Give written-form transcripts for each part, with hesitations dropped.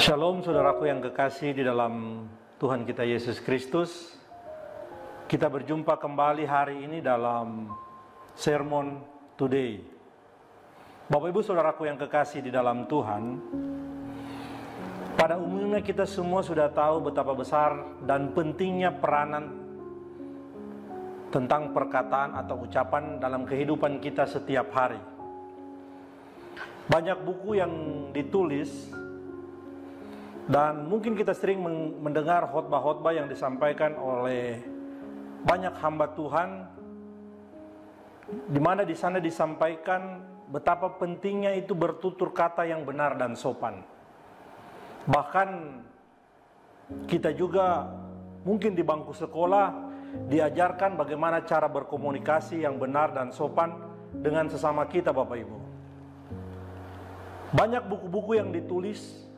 Shalom saudaraku yang kekasih di dalam Tuhan kita Yesus Kristus. Kita berjumpa kembali hari ini dalam Sermon Today. Bapak Ibu saudaraku yang kekasih di dalam Tuhan, pada umumnya kita semua sudah tahu betapa besar dan pentingnya peranan tentang perkataan atau ucapan dalam kehidupan kita setiap hari. Banyak buku yang ditulis dan mungkin kita sering mendengar khotbah-khotbah yang disampaikan oleh banyak hamba Tuhan, di mana di sana disampaikan betapa pentingnya itu bertutur kata yang benar dan sopan. Bahkan kita juga mungkin di bangku sekolah diajarkan bagaimana cara berkomunikasi yang benar dan sopan dengan sesama kita, Bapak Ibu. Banyak buku-buku yang ditulis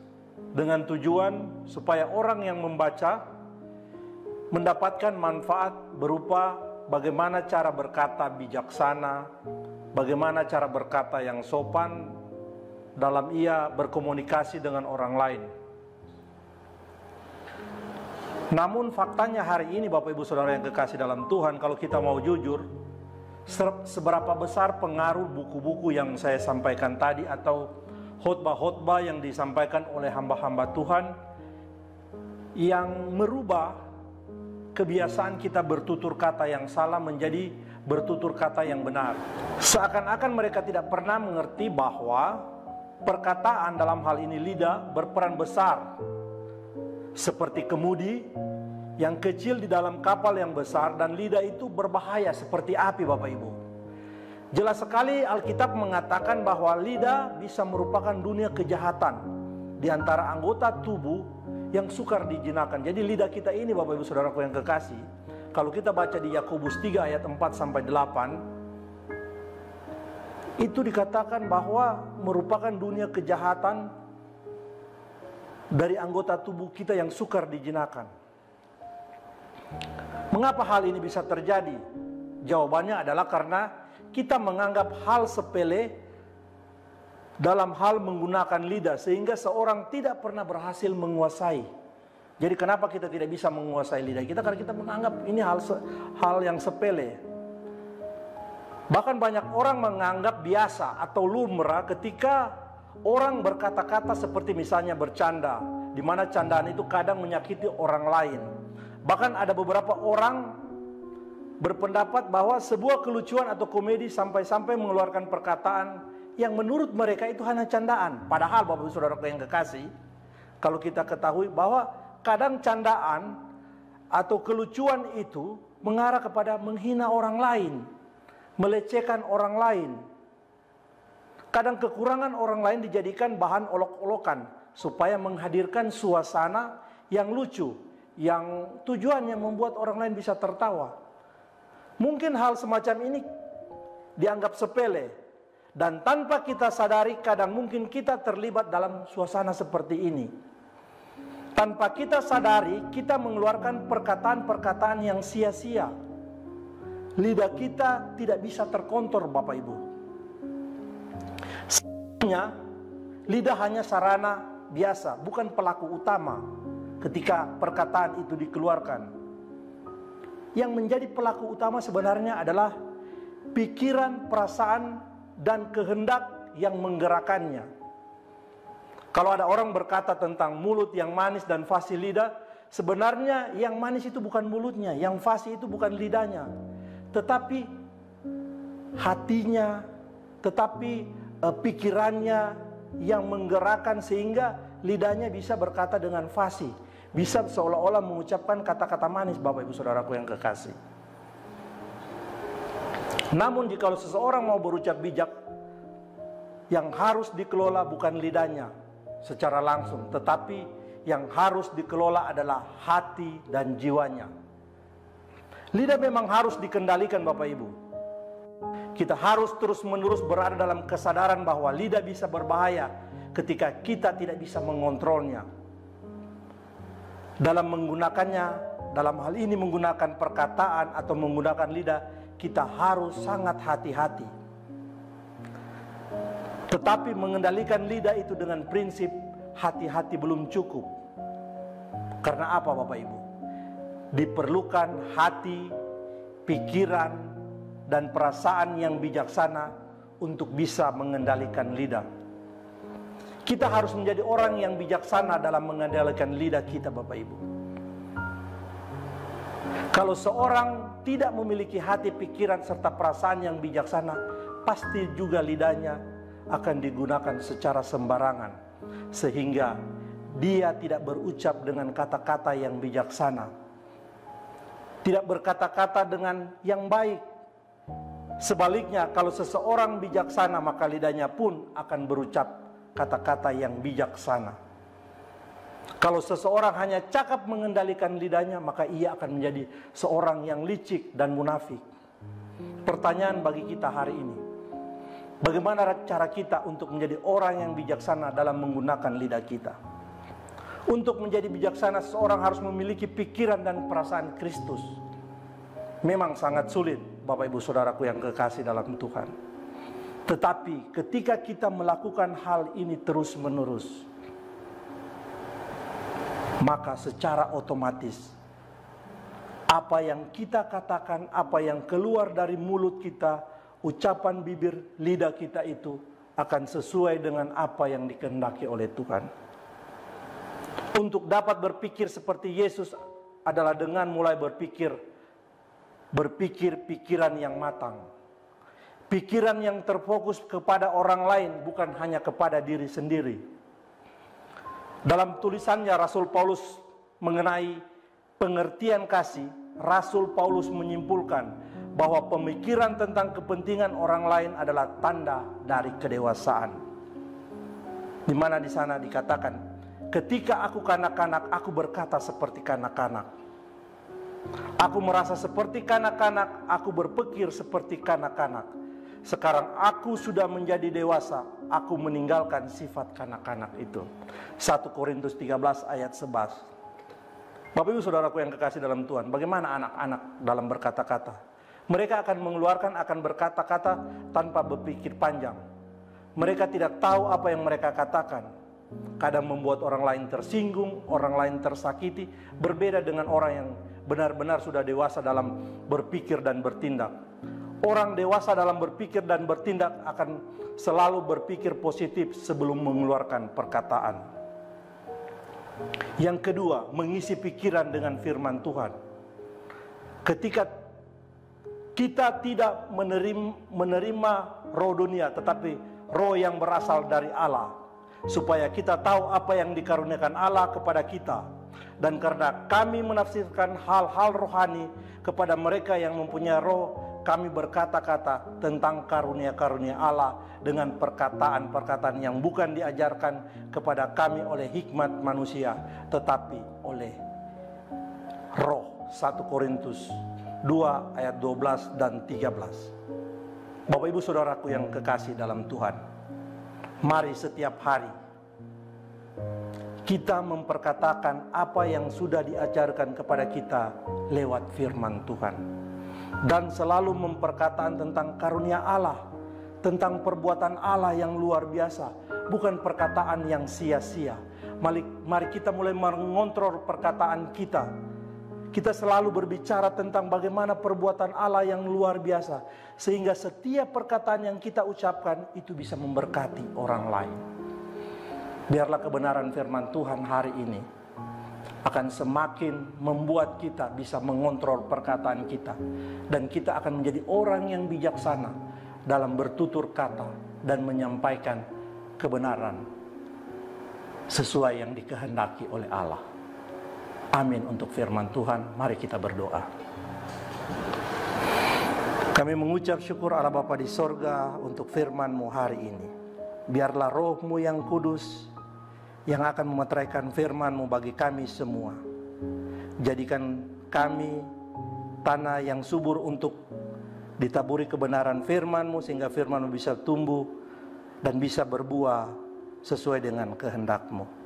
dengan tujuan supaya orang yang membaca mendapatkan manfaat berupa bagaimana cara berkata bijaksana, bagaimana cara berkata yang sopan dalam ia berkomunikasi dengan orang lain. Namun faktanya hari ini Bapak Ibu Saudara yang kekasih dalam Tuhan, kalau kita mau jujur, seberapa besar pengaruh buku-buku yang saya sampaikan tadi atau khotbah-khotbah yang disampaikan oleh hamba-hamba Tuhan yang merubah kebiasaan kita bertutur kata yang salah menjadi bertutur kata yang benar. Seakan-akan mereka tidak pernah mengerti bahwa perkataan dalam hal ini lidah berperan besar. Seperti kemudi yang kecil di dalam kapal yang besar, dan lidah itu berbahaya seperti api, Bapak Ibu. Jelas sekali Alkitab mengatakan bahwa lidah bisa merupakan dunia kejahatan di antara anggota tubuh yang sukar dijinakan. Jadi lidah kita ini, Bapak Ibu Saudaraku yang kekasih, kalau kita baca di Yakobus 3 ayat 4-8, itu dikatakan bahwa merupakan dunia kejahatan dari anggota tubuh kita yang sukar dijinakan. Mengapa hal ini bisa terjadi? Jawabannya adalah karena kita menganggap hal sepele dalam hal menggunakan lidah, sehingga seorang tidak pernah berhasil menguasai. Jadi kenapa kita tidak bisa menguasai lidah kita? Karena kita menganggap ini hal yang sepele. Bahkan banyak orang menganggap biasa atau lumrah ketika orang berkata-kata seperti misalnya bercanda, di mana candaan itu kadang menyakiti orang lain. Bahkan ada beberapa orang berpendapat bahwa sebuah kelucuan atau komedi sampai-sampai mengeluarkan perkataan yang menurut mereka itu hanya candaan. Padahal Bapak Ibu Saudara yang kekasih, kalau kita ketahui bahwa kadang candaan atau kelucuan itu mengarah kepada menghina orang lain, melecehkan orang lain. Kadang kekurangan orang lain dijadikan bahan olok-olokan supaya menghadirkan suasana yang lucu, yang tujuannya membuat orang lain bisa tertawa. Mungkin hal semacam ini dianggap sepele, dan tanpa kita sadari kadang mungkin kita terlibat dalam suasana seperti ini. Tanpa kita sadari kita mengeluarkan perkataan-perkataan yang sia-sia. Lidah kita tidak bisa terkontrol, Bapak Ibu. Sebenarnya lidah hanya sarana biasa, bukan pelaku utama ketika perkataan itu dikeluarkan. Yang menjadi pelaku utama sebenarnya adalah pikiran, perasaan, dan kehendak yang menggerakkannya. Kalau ada orang berkata tentang mulut yang manis dan fasih lidah, sebenarnya yang manis itu bukan mulutnya, yang fasih itu bukan lidahnya, tetapi hatinya, tetapi pikirannya yang menggerakkan sehingga lidahnya bisa berkata dengan fasih, bisa seolah-olah mengucapkan kata-kata manis, Bapak Ibu Saudaraku yang kekasih. Namun jika seseorang mau berucap bijak, yang harus dikelola bukan lidahnya secara langsung, tetapi yang harus dikelola adalah hati dan jiwanya. Lidah memang harus dikendalikan, Bapak Ibu. Kita harus terus-menerus berada dalam kesadaran bahwa lidah bisa berbahaya ketika kita tidak bisa mengontrolnya. Dalam menggunakannya, dalam hal ini menggunakan perkataan atau menggunakan lidah, kita harus sangat hati-hati. Tetapi mengendalikan lidah itu dengan prinsip hati-hati belum cukup. Karena apa Bapak Ibu? Diperlukan hati, pikiran, dan perasaan yang bijaksana untuk bisa mengendalikan lidah. Kita harus menjadi orang yang bijaksana dalam mengendalikan lidah kita Bapak Ibu. Kalau seorang tidak memiliki hati, pikiran, serta perasaan yang bijaksana, pasti juga lidahnya akan digunakan secara sembarangan, sehingga dia tidak berucap dengan kata-kata yang bijaksana, tidak berkata-kata dengan yang baik. Sebaliknya, kalau seseorang bijaksana, maka lidahnya pun akan berucap kata-kata yang bijaksana. Kalau seseorang hanya cakap mengendalikan lidahnya, maka ia akan menjadi seorang yang licik dan munafik. Pertanyaan bagi kita hari ini, bagaimana cara kita untuk menjadi orang yang bijaksana dalam menggunakan lidah kita? Untuk menjadi bijaksana, seseorang harus memiliki pikiran dan perasaan Kristus. Memang sangat sulit, Bapak Ibu Saudaraku yang kekasih dalam Tuhan. Tetapi ketika kita melakukan hal ini terus-menerus, maka secara otomatis apa yang kita katakan, apa yang keluar dari mulut kita, ucapan bibir, lidah kita itu akan sesuai dengan apa yang dikehendaki oleh Tuhan. Untuk dapat berpikir seperti Yesus adalah dengan mulai berpikir pikiran yang matang. Pikiran yang terfokus kepada orang lain, bukan hanya kepada diri sendiri. Dalam tulisannya Rasul Paulus mengenai pengertian kasih, Rasul Paulus menyimpulkan bahwa pemikiran tentang kepentingan orang lain adalah tanda dari kedewasaan. Di mana di sana dikatakan, ketika aku kanak-kanak, aku berkata seperti kanak-kanak. Aku merasa seperti kanak-kanak, aku berpikir seperti kanak-kanak. Sekarang aku sudah menjadi dewasa, aku meninggalkan sifat kanak-kanak itu. 1 Korintus 13 ayat 11. Bapak Ibu Saudaraku yang kekasih dalam Tuhan, bagaimana anak-anak dalam berkata-kata? Mereka akan berkata-kata tanpa berpikir panjang. Mereka tidak tahu apa yang mereka katakan. Kadang membuat orang lain tersinggung, orang lain tersakiti. Berbeda dengan orang yang benar-benar sudah dewasa dalam berpikir dan bertindak. Orang dewasa dalam berpikir dan bertindak akan selalu berpikir positif sebelum mengeluarkan perkataan. Yang kedua, mengisi pikiran dengan firman Tuhan. Ketika kita tidak menerima roh dunia, tetapi roh yang berasal dari Allah, supaya kita tahu apa yang dikaruniakan Allah kepada kita. Dan karena kami menafsirkan hal-hal rohani kepada mereka yang mempunyai roh, kami berkata-kata tentang karunia-karunia Allah dengan perkataan-perkataan yang bukan diajarkan kepada kami oleh hikmat manusia, tetapi oleh roh. 1 Korintus 2 ayat 12 dan 13. Bapak Ibu Saudaraku yang kekasih dalam Tuhan, mari setiap hari kita memperkatakan apa yang sudah diajarkan kepada kita lewat firman Tuhan. Dan selalu memperkataan tentang karunia Allah, tentang perbuatan Allah yang luar biasa, bukan perkataan yang sia-sia. Mari kita mulai mengontrol perkataan kita. Kita selalu berbicara tentang bagaimana perbuatan Allah yang luar biasa, sehingga setiap perkataan yang kita ucapkan itu bisa memberkati orang lain. Biarlah kebenaran firman Tuhan hari ini akan semakin membuat kita bisa mengontrol perkataan kita, dan kita akan menjadi orang yang bijaksana dalam bertutur kata dan menyampaikan kebenaran sesuai yang dikehendaki oleh Allah. Amin untuk firman Tuhan. Mari kita berdoa. Kami mengucap syukur Allah Bapa di sorga untuk firman-Mu hari ini. Biarlah Roh-Mu yang kudus yang akan memeteraikan firman-Mu bagi kami semua. Jadikan kami tanah yang subur untuk ditaburi kebenaran firman-Mu, sehingga firman-Mu bisa tumbuh dan bisa berbuah sesuai dengan kehendak-Mu.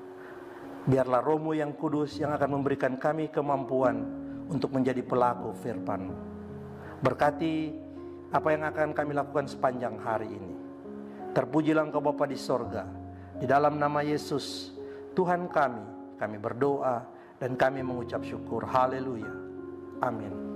Biarlah Roh-Mu yang kudus yang akan memberikan kami kemampuan untuk menjadi pelaku firman-Mu. Berkati apa yang akan kami lakukan sepanjang hari ini. Terpujilah Engkau Bapa di sorga. Di dalam nama Yesus Tuhan kami berdoa dan kami mengucap syukur. Haleluya. Amin.